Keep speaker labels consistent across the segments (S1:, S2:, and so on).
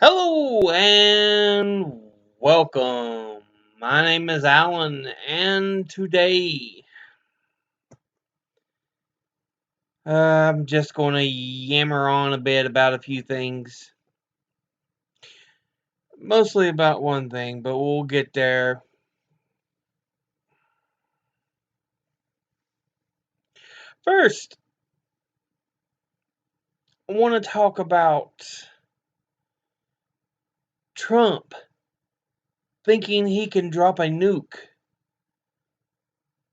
S1: Hello and welcome. My name is Alan, and today I'm just going to yammer on a bit about a few things. Mostly about one thing, but we'll get there. First, I want to talk about Trump thinking he can drop a nuke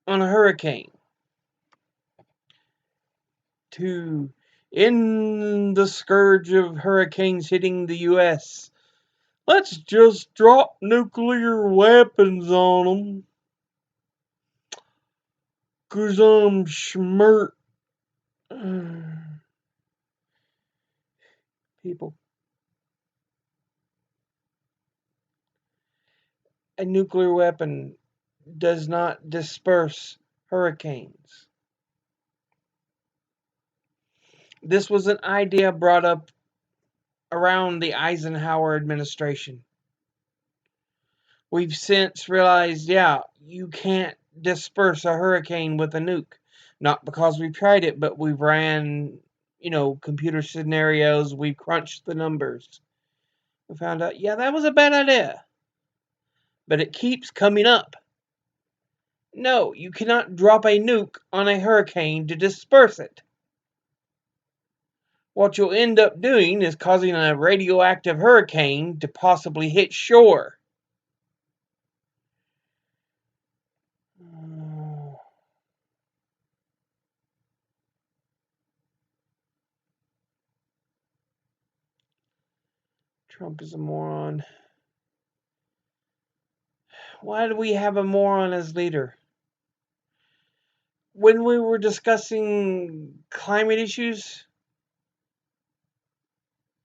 S1: on a hurricane to end the scourge of hurricanes hitting the U.S. Let's just drop nuclear weapons on them. 'Cause I'm smart. People. A nuclear weapon does not disperse hurricanes. This was an idea brought up around the Eisenhower administration. We've since realized, yeah, you can't disperse a hurricane with a nuke. Not because we've tried it, but we've ran, computer scenarios, we crunched the numbers. We found out, yeah, that was a bad idea. But it keeps coming up. No, you cannot drop a nuke on a hurricane to disperse it. What you'll end up doing is causing a radioactive hurricane to possibly hit shore. Trump is a moron. Why do we have a moron as leader? When we were discussing climate issues,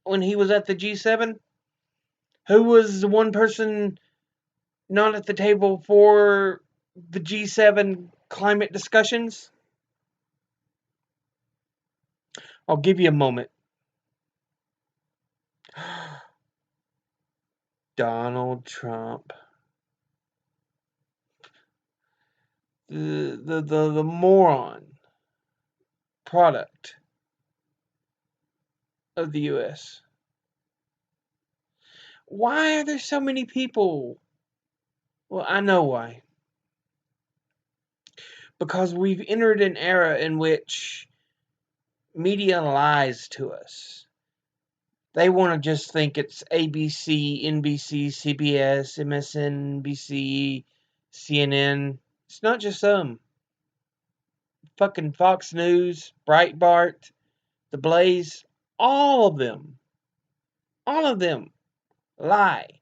S1: when he was at the G7, who was the one person not at the table for the G7 climate discussions? I'll give you a moment. Donald Trump. The moron product of the US. Why are there so many people? Well, I know why. Because we've entered an era in which media lies to us. They want to just think it's ABC, NBC, CBS, MSNBC, CNN. It's not just them. Fucking Fox News, Breitbart, The Blaze, all of them lie.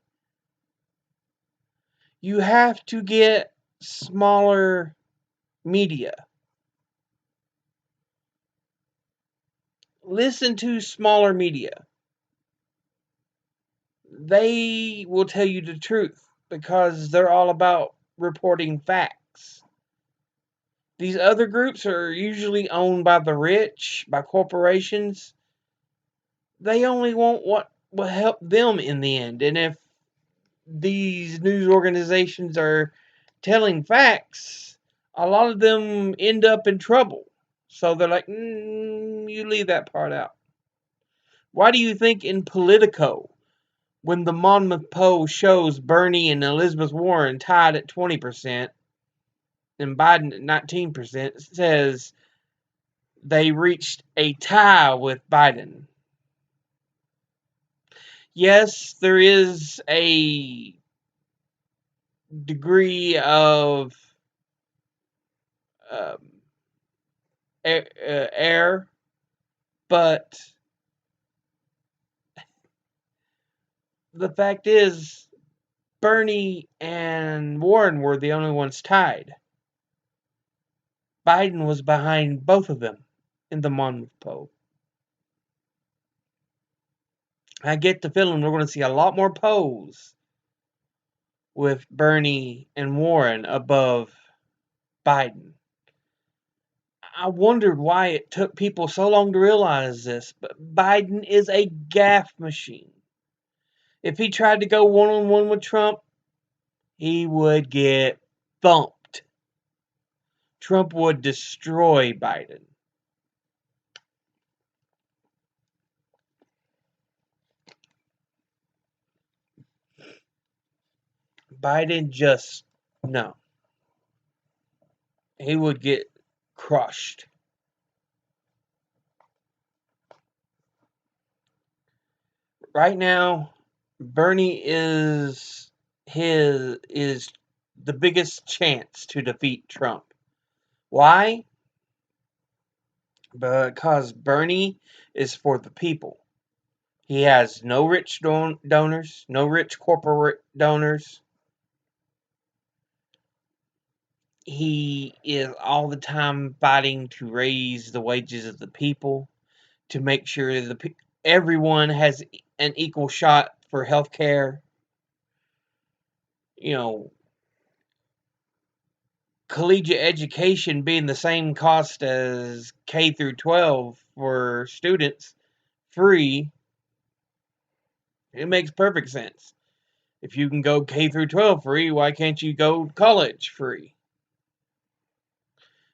S1: You have to get smaller media. Listen to smaller media. They will tell you the truth because they're all about reporting facts. These other groups are usually owned by the rich, by corporations. They only want what will help them in the end. And if these news organizations are telling facts, a lot of them end up in trouble. So they're like, you leave that part out. Why do you think in Politico, when the Monmouth poll shows Bernie and Elizabeth Warren tied at 20% and Biden at 19%, it says they reached a tie with Biden? Yes, there is a degree of um, error, but the fact is, Bernie and Warren were the only ones tied. Biden was behind both of them in the Monmouth poll. I get the feeling we're going to see a lot more polls with Bernie and Warren above Biden. I wondered why it took people so long to realize this, but Biden is a gaffe machine. If he tried to go one-on-one with Trump, he would get thumped. Trump would destroy Biden. Biden just, no. He would get crushed. Right now, Bernie is the biggest chance to defeat Trump. Why? Because Bernie is for the people. He has no rich donors, no rich corporate donors. He is all the time fighting to raise the wages of the people, to make sure everyone has an equal shot for health care. You know, collegiate education being the same cost as K through 12 for students, free, it makes perfect sense. If you can go K through 12 free, why can't you go college free?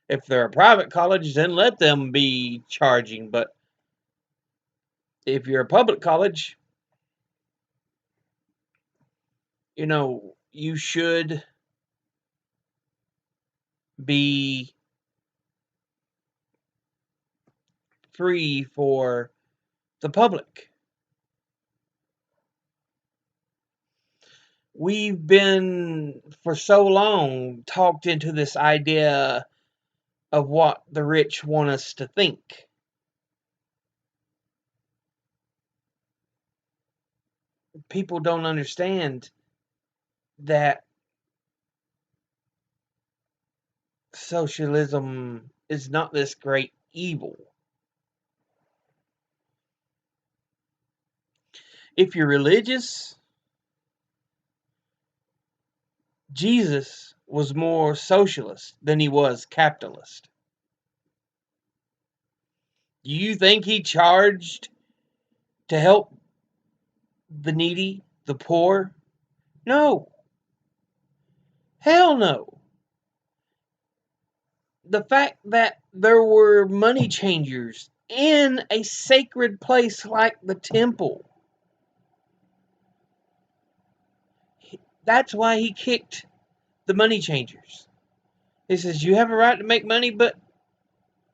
S1: If they're a private college, then let them be charging. But if you're a public college, you should be free for the public. We've been, for so long, talked into this idea of what the rich want us to think. People don't understand that socialism is not this great evil. If you're religious, Jesus was more socialist than he was capitalist. Do you think he charged to help the needy, the poor? No. Hell no. The fact that there were money changers in a sacred place like the temple, that's why he kicked the money changers. He says, you have a right to make money, but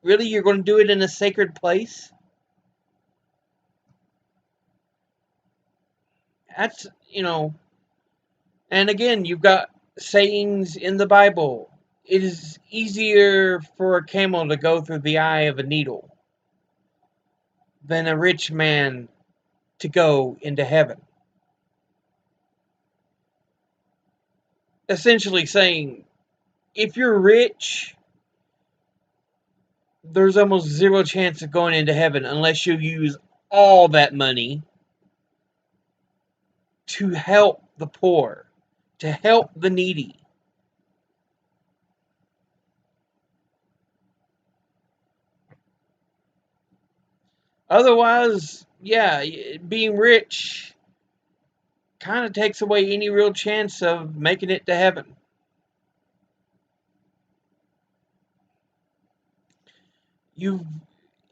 S1: really you're going to do it in a sacred place? That's, and again, you've got sayings in the Bible. It is easier for a camel to go through the eye of a needle than a rich man to go into heaven. Essentially saying, if you're rich, there's almost zero chance of going into heaven unless you use all that money to help the poor, to help the needy. Otherwise, yeah, being rich kind of takes away any real chance of making it to heaven. you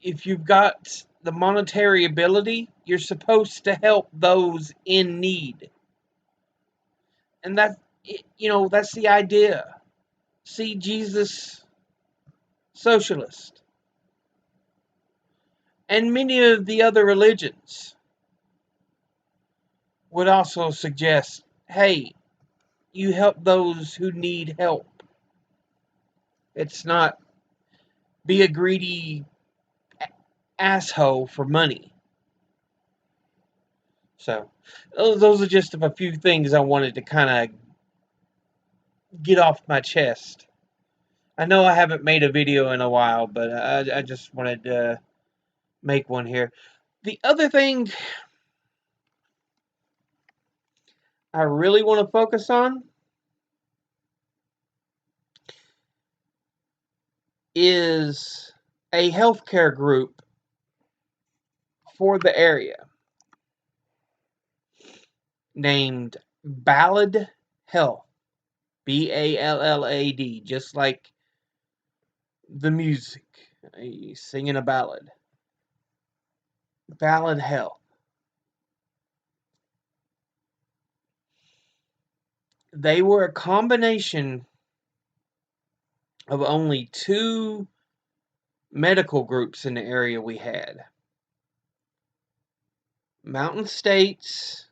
S1: if you've got the monetary ability, you're supposed to help those in need. And that's the idea. See, Jesus, socialist. And many of the other religions would also suggest, hey, you help those who need help. It's not be a greedy asshole for money. So, those are just a few things I wanted to kind of get off my chest. I know I haven't made a video in a while, but I just wanted to make one here. The other thing I really want to focus on is a healthcare group for the area. named Ballad Health. Ballad, just like the music. Singing a ballad. Ballad Health. They were a combination of only two medical groups in the area we had. Mountain States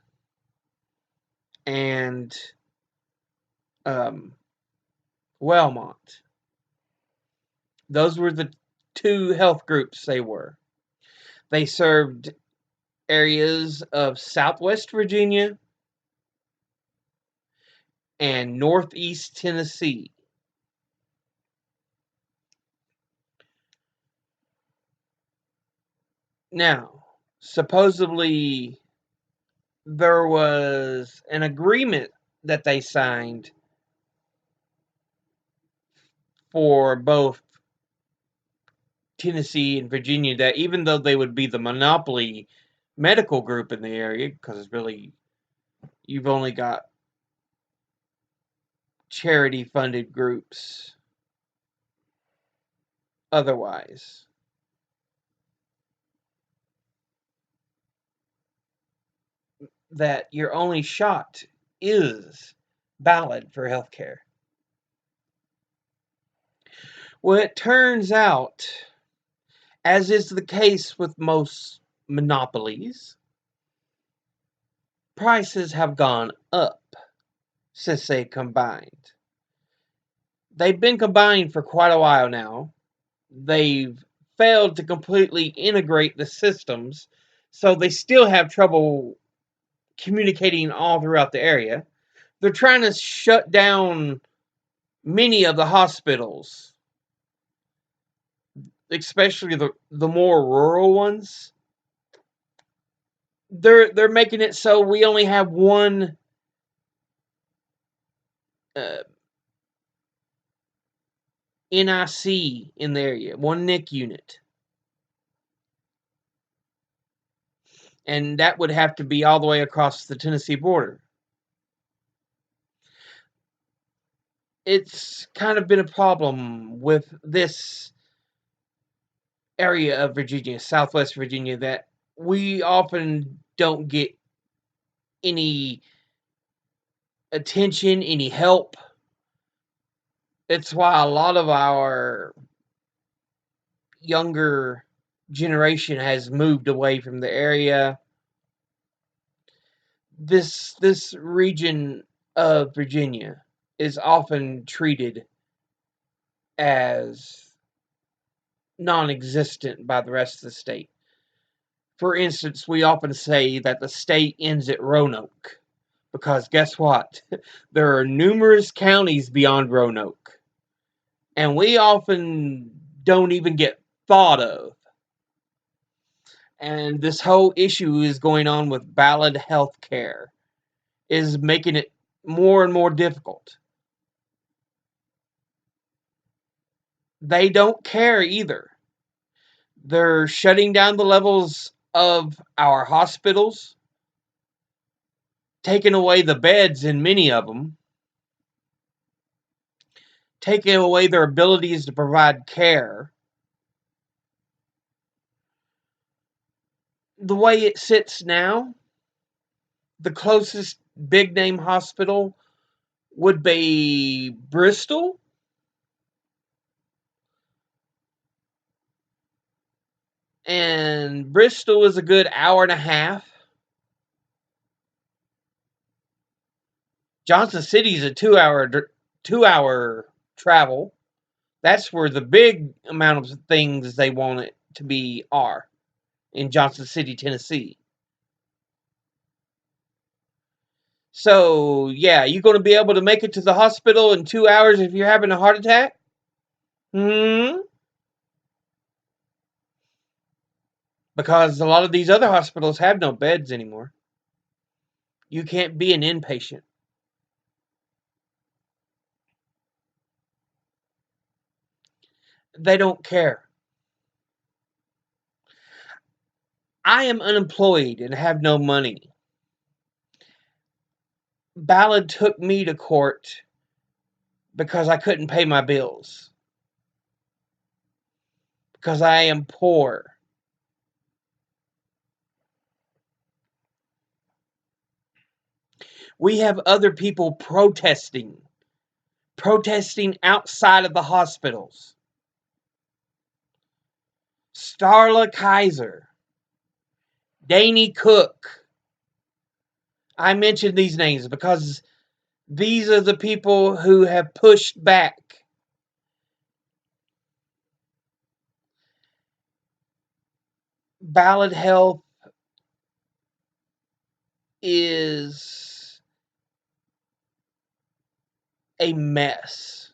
S1: and um, Wellmont. Those were the two health groups they were. They served areas of Southwest Virginia and Northeast Tennessee. Now, supposedly there was an agreement that they signed for both Tennessee and Virginia that even though they would be the monopoly medical group in the area, because really you've only got charity funded groups otherwise, that your only shot is ballot for healthcare. Well, it turns out, as is the case with most monopolies, prices have gone up since they combined. They've been combined for quite a while now. They've failed to completely integrate the systems, so they still have trouble communicating all throughout the area. They're trying to shut down many of the hospitals, especially the more rural ones. They're making it so we only have one uh, NIC in the area, one NIC unit, and that would have to be all the way across the Tennessee border. It's kind of been a problem with this area of Virginia, Southwest Virginia, that we often don't get any attention, any help. It's why a lot of our younger generation has moved away from the area. This region of Virginia is often treated as non-existent by the rest of the state. For instance, we often say that the state ends at Roanoke because guess what? There are numerous counties beyond Roanoke, and we often don't even get thought of. And this whole issue is going on with Ballad Health Care is making it more and more difficult. They don't care either. They're shutting down the levels of our hospitals, taking away the beds in many of them, taking away their abilities to provide care. The way it sits now, the closest big name hospital would be Bristol. And Bristol is a good hour and a half. Johnson City is a 2 hour travel. That's where the big amount of things they want it to be are in Johnson City, Tennessee. So, yeah, you going to be able to make it to the hospital in 2 hours if you're having a heart attack? Because a lot of these other hospitals have no beds anymore. You can't be an inpatient. They don't care. I am unemployed and have no money. Ballad took me to court because I couldn't pay my bills, because I am poor. We have other people protesting outside of the hospitals. Starla Kaiser, Danny Cook. I mentioned these names because these are the people who have pushed back. Ballad Health is a mess.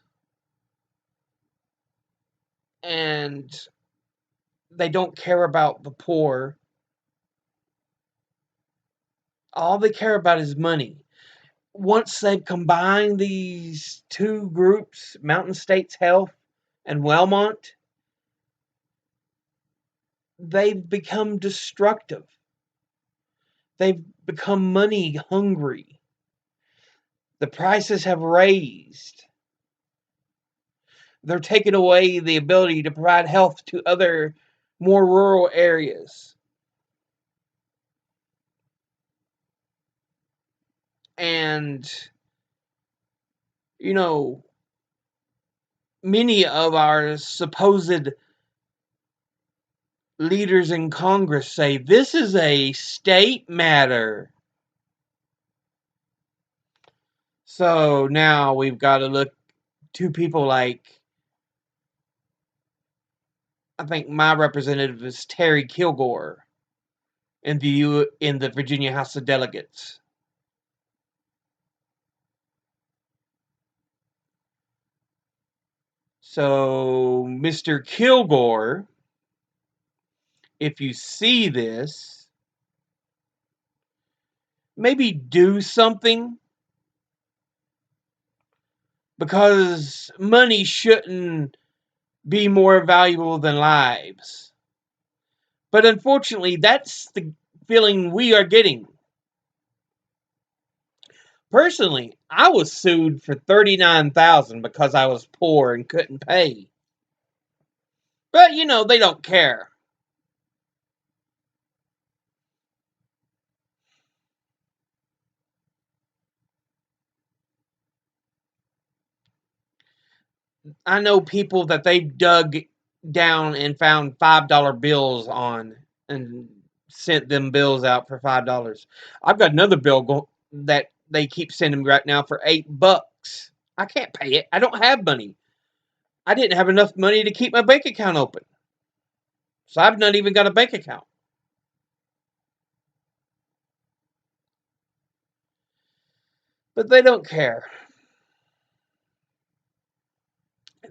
S1: And they don't care about the poor. All they care about is money. Once they've combined these two groups, Mountain States Health and Wellmont, they've become destructive. They've become money hungry. The prices have raised. They're taking away the ability to provide health to other more rural areas. And, you know, many of our supposed leaders in Congress say this is a state matter. So now we've got to look to people like, I think my representative is Terry Kilgore in the Virginia House of Delegates. So, Mr. Kilgore, if you see this, maybe do something, because money shouldn't be more valuable than lives. But unfortunately, that's the feeling we are getting. Personally, I was sued for $39,000 because I was poor and couldn't pay. But they don't care. I know people that they've dug down and found $5 bills on and sent them bills out for $5. I've got another bill that they keep sending me right now for $8. I can't pay it. I don't have money. I didn't have enough money to keep my bank account open. So I've not even got a bank account. But they don't care.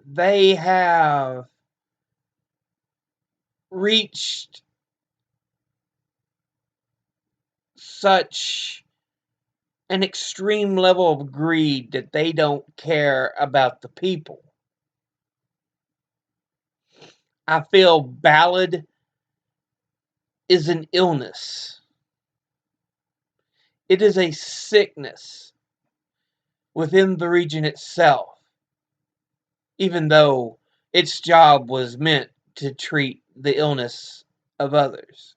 S1: They have reached such an extreme level of greed that they don't care about the people. I feel ballad is an illness. It is a sickness within the region itself, even though its job was meant to treat the illness of others.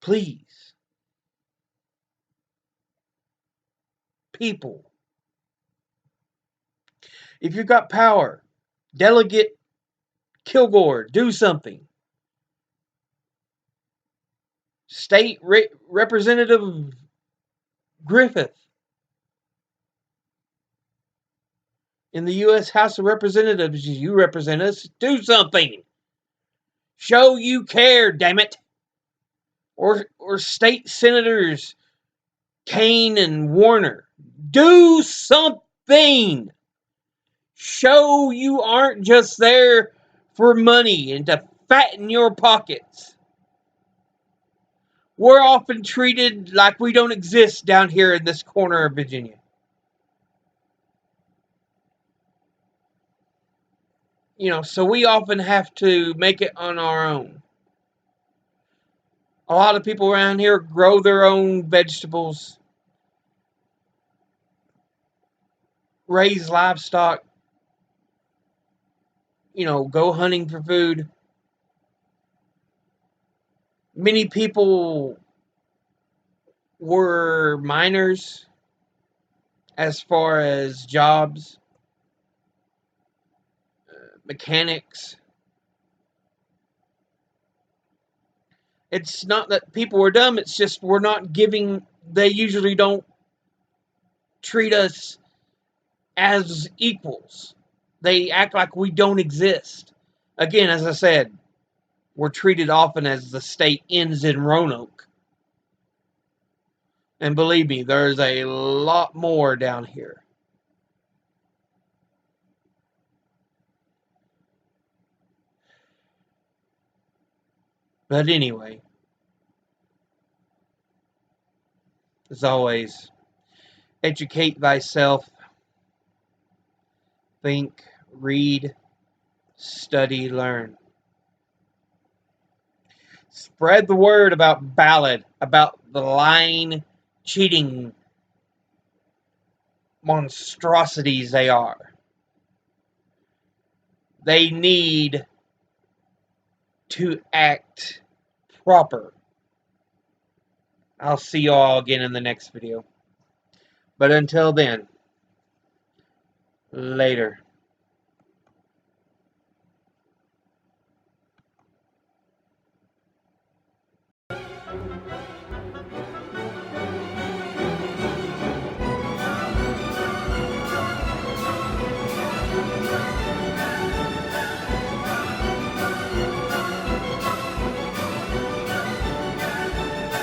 S1: Please, people, if you've got power, Delegate Kilgore, do something. State Representative Griffith in the U.S. House of Representatives, you represent us, do something. Show you care, damn it. Or state senators Kane and Warner, do something. Show you aren't just there for money and to fatten your pockets. We're often treated like we don't exist down here in this corner of Virginia. So we often have to make it on our own. A lot of people around here grow their own vegetables, raise livestock, go hunting for food. Many people were miners as far as jobs, mechanics. It's not that people are dumb, it's just we're not giving, they usually don't treat us as equals. They act like we don't exist. Again, as I said, we're treated often as the state ends in Roanoke. And believe me, there's a lot more down here. But anyway, as always, educate thyself, think, read, study, learn. Spread the word about Ballad, about the lying, cheating monstrosities they are. They need to act proper. I'll see you all again in the next video. But until then, later.